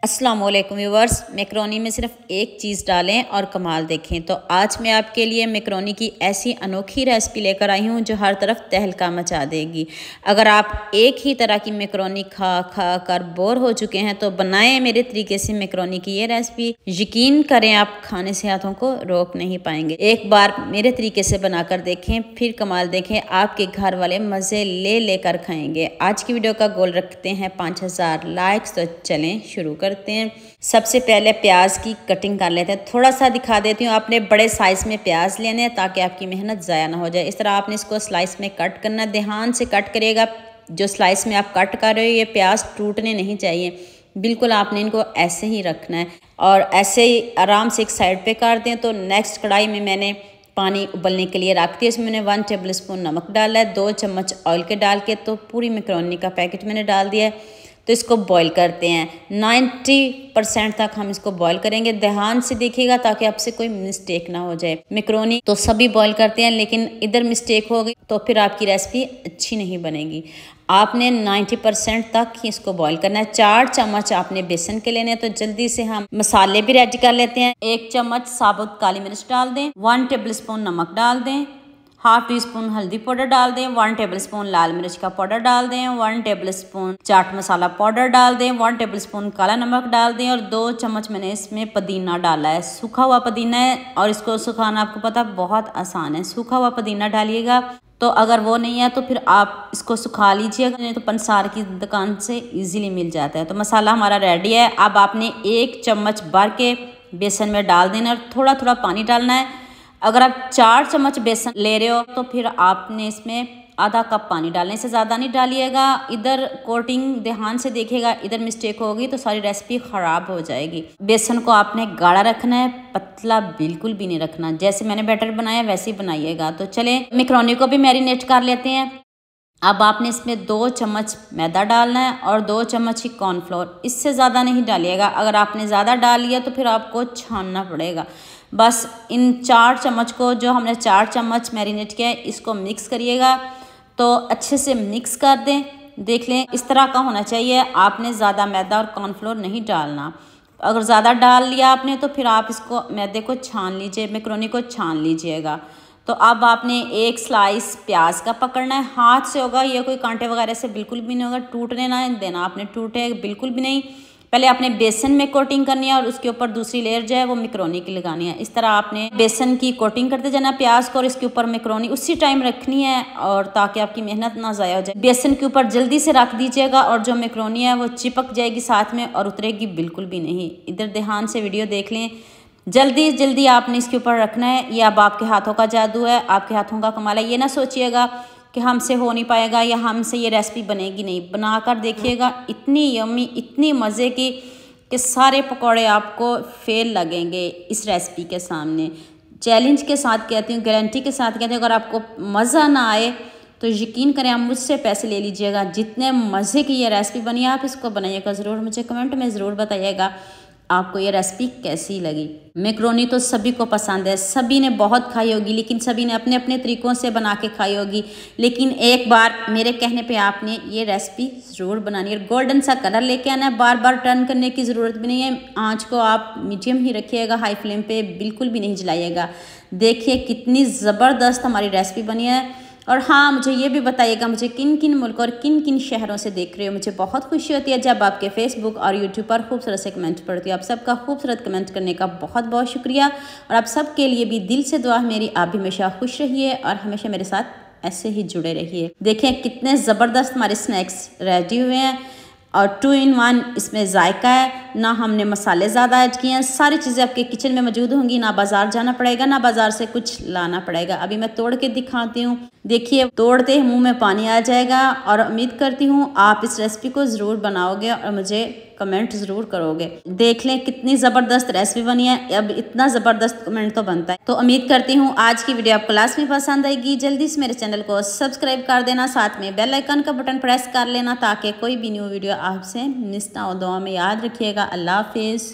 अस्सलाम वालेकुम viewers. Macaroni में सिर्फ एक चीज़ डालें और कमाल देखें। तो आज मैं आपके लिए मैक्रोनी की ऐसी अनोखी रेसिपी लेकर आई हूँ जो हर तरफ तहलका मचा देगी। अगर आप एक ही तरह की मैक्रोनी खा खा कर बोर हो चुके हैं तो बनाएं मेरे तरीके से मैक्रोनी की ये रेसिपी। यकीन करें आप खाने से हाथों को रोक नहीं पाएंगे। एक बार मेरे तरीके से बनाकर देखें, फिर कमाल देखें, आपके घर वाले मज़े ले लेकर खाएंगे। आज की वीडियो का गोल रखते हैं 5000 लाइक्स। तो चलें शुरू करते हैं। सबसे पहले प्याज की कटिंग कर लेते हैं। थोड़ा सा दिखा देती हूँ, आपने बड़े साइज में प्याज लेने हैं ताकि आपकी मेहनत ज़ाया ना हो जाए। इस तरह आपने इसको स्लाइस में कट करना है। ध्यान से कट करिएगा। जो स्लाइस में आप कट कर रहे हो ये प्याज टूटने नहीं चाहिए, बिल्कुल आपने इनको ऐसे ही रखना है और ऐसे ही आराम से एक साइड पे कर दें। तो नेक्स्ट कढ़ाई में मैंने पानी उबलने के लिए रख दिया। इसमें मैंने 1 टेबल स्पून नमक डाला है, 2 चम्मच ऑयल के डाल के तो पूरी मैक्रोनी का पैकेट मैंने डाल दिया है। तो इसको बॉईल करते हैं। 90% तक हम इसको बॉईल करेंगे। ध्यान से देखिएगा ताकि आपसे कोई मिस्टेक ना हो जाए। मैक्रोनी तो सभी बॉईल करते हैं लेकिन इधर मिस्टेक हो गई तो फिर आपकी रेसिपी अच्छी नहीं बनेगी। आपने 90% तक ही इसको बॉईल करना है। 4 चम्मच आपने बेसन के लेने हैं। तो जल्दी से हम मसाले भी रेडी कर लेते हैं। 1 चम्मच साबुत काली मिर्च डाल दें, 1 टेबल स्पून नमक डाल दें, हाफ टी स्पून हल्दी पाउडर डाल दें, 1 टेबल स्पून लाल मिर्च का पाउडर डाल दें, 1 table spoon chaat masala powder डाल दें, 1 टेबल स्पून काला नमक डाल दें और 2 चम्मच मैंने इसमें पुदीना डाला है। सूखा हुआ पुदीना है और इसको सुखाना आपको पता बहुत आसान है। सूखा हुआ पुदीना डालिएगा। तो अगर वो नहीं है तो फिर आप इसको सुखा लीजिएगा, नहीं तो पंसार की दुकान से इजीली मिल जाता है। तो मसाला हमारा रेडी है। अब आपने 1 चम्मच भर के बेसन में डाल देना और थोड़ा थोड़ा पानी डालना है। अगर आप 4 चम्मच बेसन ले रहे हो तो फिर आपने इसमें आधा कप पानी डालने से ज़्यादा नहीं डालिएगा। इधर कोटिंग ध्यान से देखिएगा, इधर मिस्टेक होगी तो सारी रेसिपी ख़राब हो जाएगी। बेसन को आपने गाढ़ा रखना है, पतला बिल्कुल भी नहीं रखना। जैसे मैंने बैटर बनाया वैसे ही बनाइएगा। तो चले मैक्रोनी को भी मैरिनेट कर लेते हैं। अब आपने इसमें 2 चम्मच मैदा डालना है और 2 चम्मच ही कॉर्नफ्लोर। इससे ज़्यादा नहीं डालिएगा। अगर आपने ज़्यादा डाल लिया तो फिर आपको छानना पड़ेगा। बस इन 4 चम्मच को, जो हमने 4 चम्मच मैरिनेट किया है, इसको मिक्स करिएगा। तो अच्छे से मिक्स कर दें। देख लें इस तरह का होना चाहिए। आपने ज़्यादा मैदा और कॉर्नफ्लोर नहीं डालना। अगर ज़्यादा डाल लिया आपने तो फिर आप इसको मैदे को छान लीजिए, मैक्रोनी को छान लीजिएगा। तो अब आपने एक स्लाइस प्याज का पकड़ना है। हाथ से होगा, ये कोई कांटे वगैरह से बिल्कुल भी नहीं होगा। टूटने ना देना आपने, टूटे बिल्कुल भी नहीं। पहले आपने बेसन में कोटिंग करनी है और उसके ऊपर दूसरी लेयर जो है वो मैक्रोनी की लगानी है। इस तरह आपने बेसन की कोटिंग करते जाना प्याज को और इसके ऊपर मैक्रोनी उसी टाइम रखनी है और ताकि आपकी मेहनत ना ज़ाया हो जाए। बेसन के ऊपर जल्दी से रख दीजिएगा और जो मैक्रोनी है वो चिपक जाएगी साथ में और उतरेगी बिल्कुल भी नहीं। इधर ध्यान से वीडियो देख लें। जल्दी जल्दी आपने इसके ऊपर रखना है। ये अब आपके हाथों का जादू है, आपके हाथों का कमाल है। ये ना सोचिएगा कि हमसे हो नहीं पाएगा या हमसे ये रेसिपी बनेगी नहीं। बनाकर देखिएगा, इतनी यम्मी, इतनी मज़े की कि सारे पकौड़े आपको फेल लगेंगे इस रेसिपी के सामने। चैलेंज के साथ कहती हूँ, गारंटी के साथ कहती हूँ, अगर आपको मज़ा ना आए तो यकीन करें आप मुझसे पैसे ले लीजिएगा। जितने मज़े की ये रेसिपी बनी आप इसको बनाइएगा ज़रूर। मुझे कमेंट में ज़रूर बताइएगा आपको ये रेसिपी कैसी लगी। मैक्रोनी तो सभी को पसंद है, सभी ने बहुत खाई होगी, लेकिन सभी ने अपने अपने तरीक़ों से बना के खाई होगी। लेकिन एक बार मेरे कहने पे आपने ये रेसिपी ज़रूर बनानी है। गोल्डन सा कलर लेके आना है, बार बार टर्न करने की ज़रूरत भी नहीं है। आँच को आप मीडियम ही रखिएगा, हाई फ्लेम पे बिल्कुल भी नहीं जलाइएगा। देखिए कितनी ज़बरदस्त हमारी रेसिपी बनी है। और हाँ, मुझे ये भी बताइएगा मुझे किन किन मुल्क और किन किन शहरों से देख रहे हो। मुझे बहुत खुशी होती है जब आपके फेसबुक और यूट्यूब पर खूबसूरत से कमेंट पढ़ती हूँ। आप सबका खूबसूरत कमेंट करने का बहुत बहुत शुक्रिया और आप सब के लिए भी दिल से दुआ मेरी। आप भी हमेशा खुश रहिए और हमेशा मेरे साथ ऐसे ही जुड़े रहिए। देखें कितने ज़बरदस्त हमारे स्नैक्स रेडी हुए हैं और 2 in 1 इसमें जायका है। ना हमने मसाले ज़्यादा ऐड किए हैं, सारी चीज़ें आपके किचन में मौजूद होंगी। ना बाज़ार जाना पड़ेगा, ना बाज़ार से कुछ लाना पड़ेगा। अभी मैं तोड़ के दिखाती हूँ। देखिए तोड़ते ही मुंह में पानी आ जाएगा और उम्मीद करती हूँ आप इस रेसिपी को ज़रूर बनाओगे और मुझे कमेंट ज़रूर करोगे। देख लें कितनी ज़बरदस्त रेसिपी बनी है। अब इतना ज़बरदस्त कमेंट तो बनता है। तो उम्मीद करती हूँ आज की वीडियो आपको क्लास में पसंद आएगी। जल्दी से मेरे चैनल को सब्सक्राइब कर देना, साथ में बेल आइकन का बटन प्रेस कर लेना ताकि कोई भी न्यू वीडियो आपसे मिस ना हो। दुआ में याद रखिएगा। अल्लाह हाफिज़।